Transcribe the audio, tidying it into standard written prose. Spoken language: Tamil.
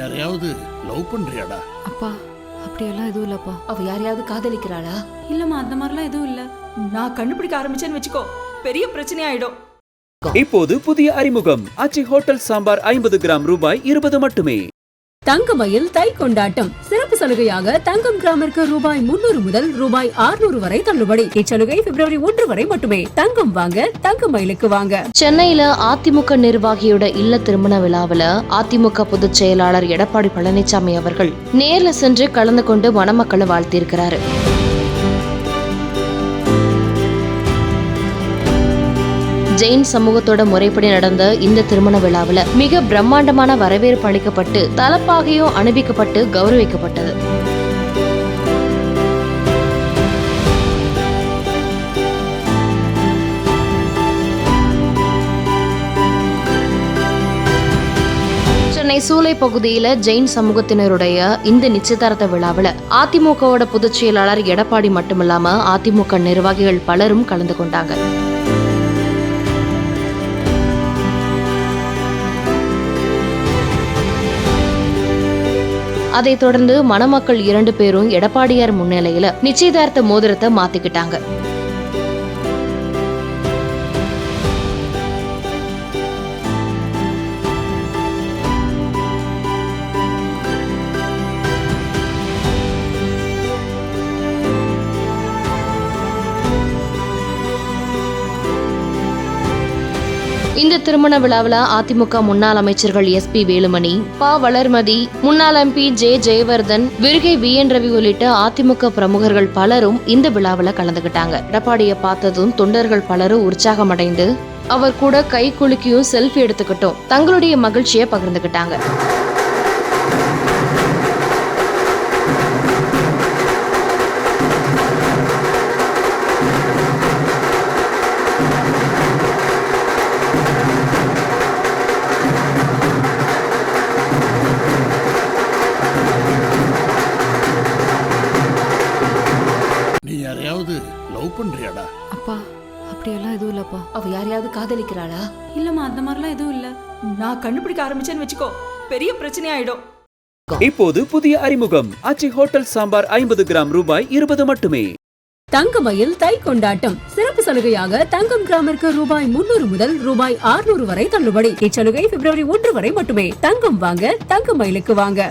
யாரையாவது லவ் பண்றியாடா? அப்பா அப்படியெல்லாம் எதுவும் இல்லப்பா. அவ யாரையாவது காதலிக்கிறாளா? இல்லம்மா, அந்த மாதிரிலாம் எதுவும் இல்ல. நான் கண்டுபிடிக்க ஆரம்பிச்சேன்னு வச்சுக்கோ, பெரிய பிரச்சனை ஆயிடும். இப்போது புதிய அறிமுகம் ஆச்சி ஹோட்டல் சாம்பார் 50 கிராம் ரூபாய் 20 மட்டுமே. தங்கமயில் தை கொண்டாட்டம் சிறப்பு சலுகையாக தங்கம் கிராமிற்கு ரூபாய் 300 முதல் ரூபாய் 600 வரை தள்ளுபடி. இச்சலுகை பிப்ரவரி 1 வரை மட்டுமே. தங்கம் வாங்க தங்கமயிலுக்கு வாங்க. சென்னையில அதிமுக நிர்வாகியோட இல்ல திருமண விழாவில் அதிமுக பொதுச் செயலாளர் எடப்பாடி பழனிசாமி அவர்கள் நேர்ல சென்று கலந்து கொண்டு மணமக்களை வாழ்த்தியிருக்கிறாரு. ஜெயின் சமூகத்தோட முறைப்படி நடந்த இந்த திருமண விழாவில் மிக பிரம்மாண்டமான வரவேற்பு அளிக்கப்பட்டு தலப்பாகையும் அனுப்பிக்கப்பட்டு கௌரவிக்கப்பட்டது. சென்னை சூலை பகுதியில ஜெயின் சமூகத்தினருடைய இந்த நிச்சயதார்த்த விழாவில் அதிமுகவோட பொதுச் செயலாளர் எடப்பாடி மட்டுமில்லாம அதிமுக நிர்வாகிகள் பலரும் கலந்து கொண்டாங்க. அதைத் தொடர்ந்து மணமக்கள் 2 பேரும் எடப்பாடியார் முன்னிலையில நிச்சயதார்த்த மோதிரத்தை மாத்திக்கிட்டாங்க. இந்த திருமண விழாவில் அதிமுக முன்னாள் அமைச்சர்கள் SP வேலுமணி, ப வளர்மதி, முன்னாள் MP ஜெயவர்தன், விருகை VN ரவி உள்ளிட்ட அதிமுக பிரமுகர்கள் பலரும் இந்த விழாவில் கலந்துகிட்டாங்க. எடப்பாடியை பார்த்ததும் தொண்டர்கள் பலரும் உற்சாகமடைந்து அவர் கூட கை குலுக்கியும் செல்ஃபி எடுத்துக்கிட்டும் தங்களுடைய மகிழ்ச்சியை பகிர்ந்துகிட்டாங்க. யாரையாவது லவ் பண்றியாடா? அப்பா அப்படியெல்லாம் எதுவும் இல்லப்பா. அவ யாரையாவது காதலிக்கிறாளா? இல்லம்மா, அந்த மாதிரிலாம் எதுவும் இல்ல. நான் கண்டுபிடிக்க ஆரம்பிச்சேன்னு வச்சுக்கோ, பெரிய பிரச்சனை ஆயிடும். இப்போது புதிய அறிமுகம் ஆச்சி ஹோட்டல் சாம்பார் 50 கிராம் ரூபாய் 20 மட்டுமே. தங்கமயில் தை கொண்டாட்டம் சிறப்பு சலுகையாக தங்கம் கிராமிற்கு ரூபாய் 300 முதல் ரூபாய் 600 வரை தள்ளுபடி. இச்சலுகை பிப்ரவரி 1 வரை மட்டுமே. தங்கம் வாங்க தங்கமயிலுக்கு வாங்க.